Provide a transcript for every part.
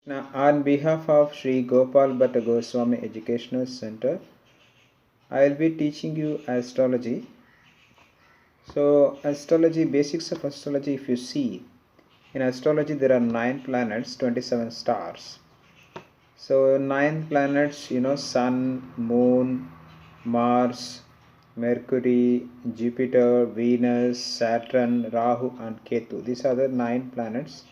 Now, on behalf of Sri Gopal Bhatta Goswami Educational Center, I will be teaching you astrology. So, astrology, basics of astrology, if you see, in astrology there are 9 planets, 27 stars. So, 9 planets, Sun, Moon, Mars, Mercury, Jupiter, Venus, Saturn, Rahu, and Ketu. These are the 9 planets.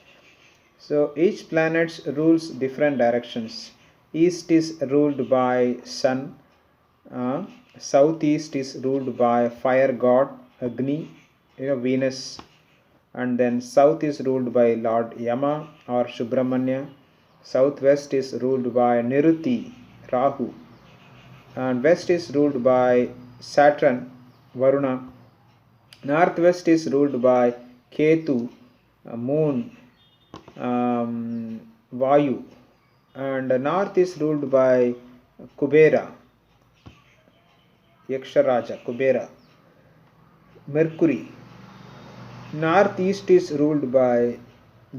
So each planet rules different directions. East is ruled by Sun, southeast is ruled by fire god Agni, Venus, and then south is ruled by Lord Yama or Subramanya. Southwest is ruled by Niruti, Rahu, and west is ruled by Saturn, Varuna. Northwest is ruled by Ketu, Moon, Vayu, and north is ruled by Kubera, Yaksharaja, Kubera, Mercury. Northeast is ruled by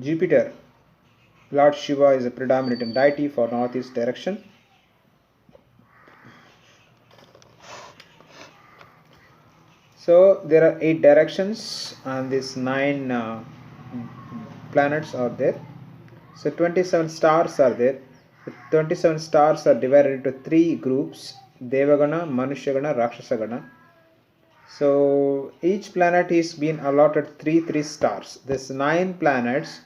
Jupiter. Lord Shiva is a predominant deity for northeast direction. So there are 8 directions and these 9 planets are there. So 27 stars are there. The 27 stars are divided into 3 groups: Devagana, Manushagana, Rakshasagana. So each planet is been allotted 3 stars. This 9 planets,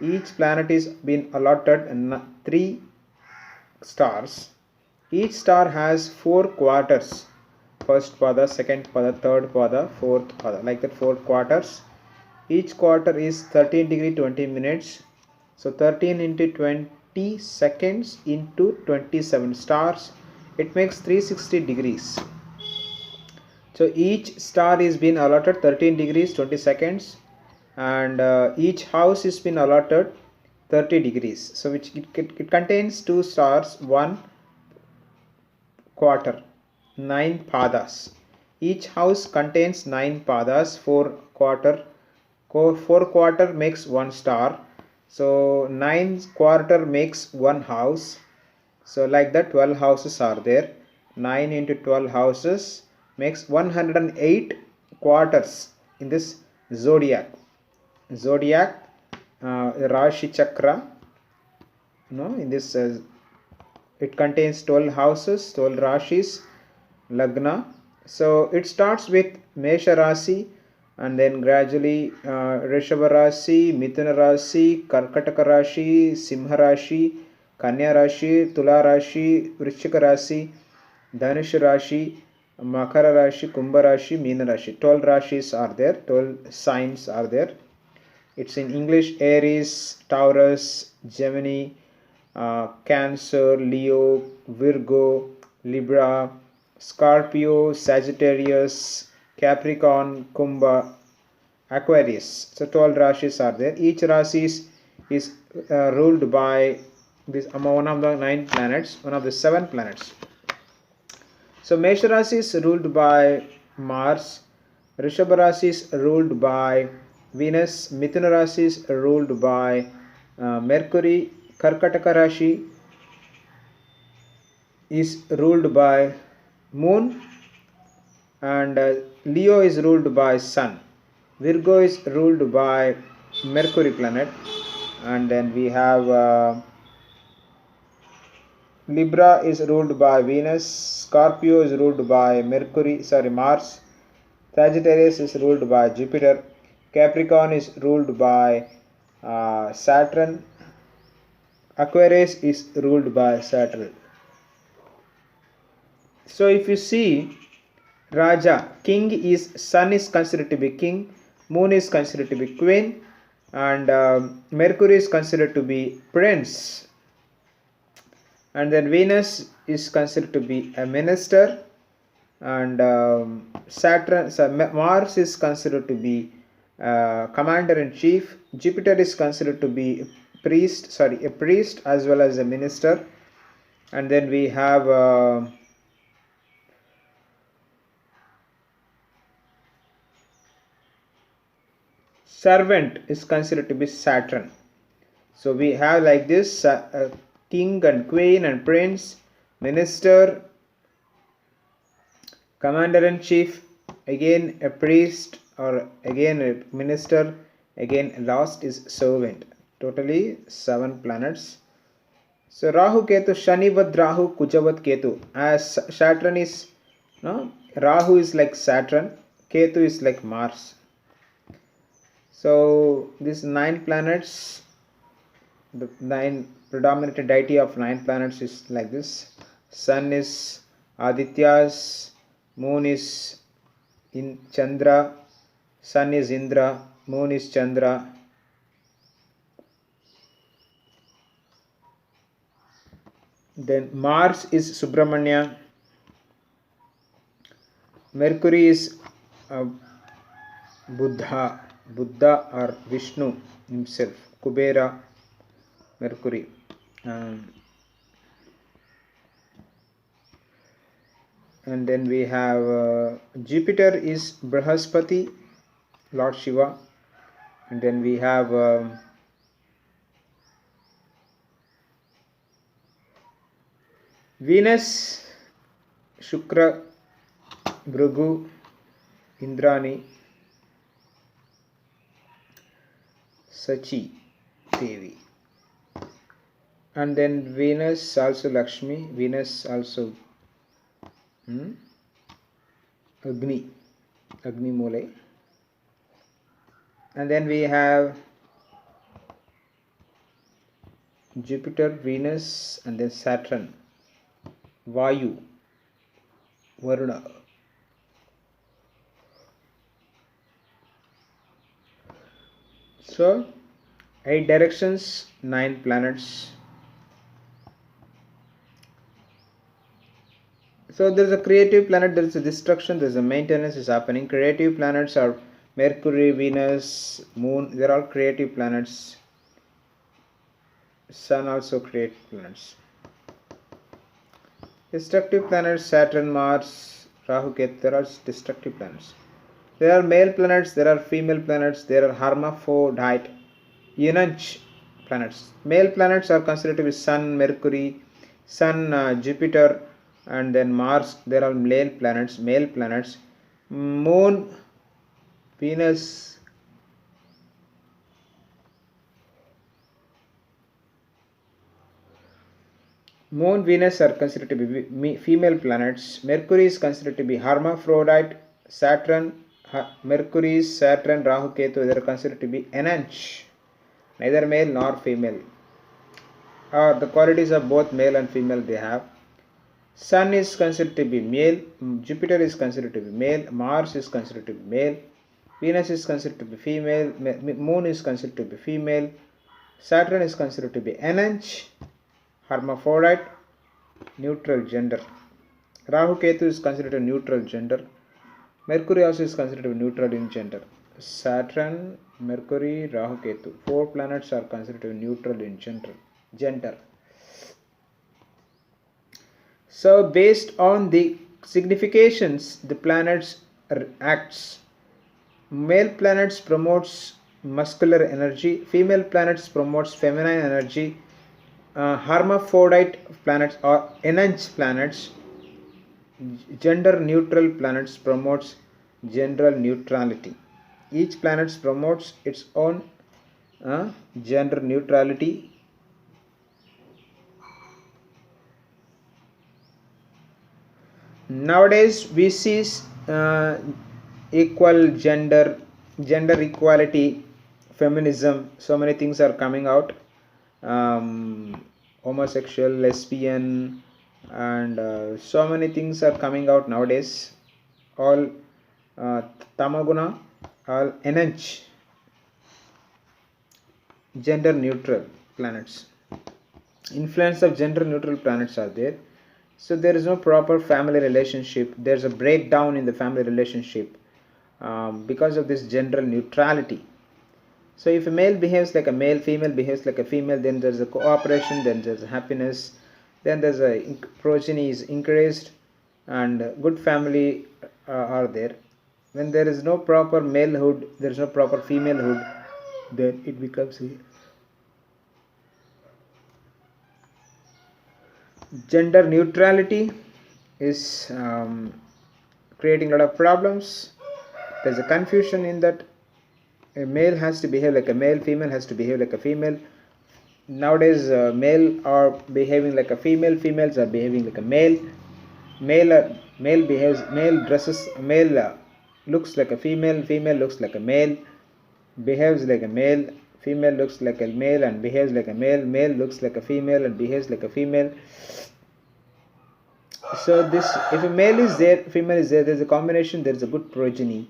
each planet is been allotted 3 stars. Each star has 4 quarters: first pada, second pada, third pada, fourth pada, like that 4 quarters. Each quarter is 13 degree 20 minutes. So 13 into 20 seconds into 27 stars, it makes 360 degrees. So each star is been allotted 13 degrees 20 seconds, and each house is been allotted 30 degrees. So which it contains 2 stars, 1 quarter, 9 padas. Each house contains 9 padas. 4 quarter makes 1 star. So 9 quarter makes 1 house. So like that 12 houses are there. 9 into 12 houses makes 108 quarters in this zodiac. Rashi Chakra. In this it contains 12 houses, 12 Rashis, Lagna. So it starts with Mesha Rasi, and then gradually Rishabha Rasi, Mithuna Rasi, Karkataka Rasi, Simha Rasi, Kanya Rasi, Tula Rasi, Vrishchika Rasi, Dhanush Rasi, Makara Rasi, Kumbha Rasi, Meena Rasi. 12 Rashis are there, 12 signs are there. It's in English: Aries, Taurus, Gemini, Cancer, Leo, Virgo, Libra, Scorpio, Sagittarius, Capricorn, Kumbha, Aquarius. So 12 Rashis are there. Each Rashi is ruled by this one of the 9 planets, one of the 7 planets. So Mesha Rashi is ruled by Mars, Rishabha Rashi is ruled by Venus, Mithuna Rashi is ruled by Mercury, Karkataka Rashi is ruled by Moon, and Leo is ruled by Sun. Virgo is ruled by Mercury planet, and then we have Libra is ruled by Venus, Scorpio is ruled by Mars, Sagittarius is ruled by Jupiter, Capricorn is ruled by Saturn, Aquarius is ruled by Saturn. So if you see, Raja, king is, sun is considered to be king, moon is considered to be queen, and Mercury is considered to be prince, and then Venus is considered to be a minister, and Mars is considered to be commander-in-chief. Jupiter is considered to be a priest as well as a minister, and then we have servant is considered to be Saturn. So we have like this king and queen and prince, minister, commander-in-chief, again a priest, or again a minister, again last is servant. Totally 7 planets. So Rahu Ketu, Shanivad Rahu, Kujavat Ketu. As Saturn is, no, Rahu is like Saturn, Ketu is like Mars. So these 9 planets, the 9 predominant deity of 9 planets is like this. Sun is Adityas, Moon is in Chandra, Sun is Indra, Moon is Chandra. Then Mars is Subramanya, Mercury is Buddha or Vishnu himself, Kubera, Mercury. And then we have Jupiter is Brihaspati, Lord Shiva. And then we have Venus, Shukra, Bhrigu, Indrani, Sachi Devi. And then Venus also Lakshmi, Venus also Agni Mole. And then we have Jupiter, Venus, and then Saturn, Vayu, Varuna. So 8 directions, 9 planets. So there is a creative planet, there is a destruction, there is a maintenance is happening. Creative planets are Mercury, Venus, Moon, they are all creative planets. Sun also creative planets. Destructive planets, Saturn, Mars, Rahu, Ketu, they are destructive planets. There are male planets, there are female planets, there are hermaphrodite, eunuch planets. Male planets are considered to be Sun, Mercury, Sun, Jupiter, and then Mars. There are male planets. Moon, Venus, Moon, Venus are considered to be female planets. Mercury is considered to be hermaphrodite. Saturn, Mercury, Saturn, Rahu, Ketu, they are considered to be eunuch, neither male nor female. The qualities of both male and female they have. Sun is considered to be male, Jupiter is considered to be male, Mars is considered to be male, Venus is considered to be female, Moon is considered to be female, Saturn is considered to be eunuch, hermaphrodite, neutral gender. Rahu Ketu is considered a neutral gender. Mercury also is considered to be neutral in gender. Saturn, Mercury, Rahu Ketu, 4 planets are considered to be neutral in gender. So based on the significations the planets acts, male planets promotes muscular energy, female planets promotes feminine energy, hermaphrodite planets or eunuch planets, gender neutral planets promotes gender neutrality. Each planet promotes its own gender neutrality. Nowadays we see equal gender equality, feminism, so many things are coming out, homosexual, lesbian, and so many things are coming out nowadays. All tamaguna, all eunuch, gender neutral planets. Influence of gender neutral planets are there. So there is no proper family relationship. There's a breakdown in the family relationship because of this gender neutrality. So if a male behaves like a male, female behaves like a female, then there's a cooperation, then there's a happiness, then there's a progeny is increased, and good family are there. When there is no proper malehood, there is no proper femalehood, then it becomes Gender neutrality is creating a lot of problems. There's a confusion in that a male has to behave like a male, female has to behave like a female. Nowadays male are behaving like a female, females are behaving like a male. Male behaves, male dresses, male looks like a female, female looks like a male, behaves like a male, female looks like a male and behaves like a male, male looks like a female and behaves like a female. So this, if a male is there, female is there, there's a combination, there's a good progeny.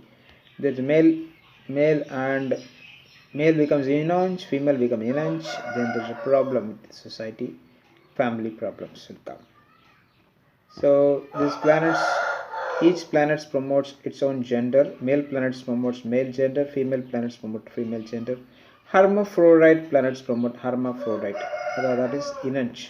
There's male and male becomes enanche, female becomes enanche, then there's a problem with the society, family problems will come. So these planets, each planet promotes its own gender. Male planets promotes male gender, female planets promote female gender. Hermaphrodite planets promote hermaphrodite. That is enanche.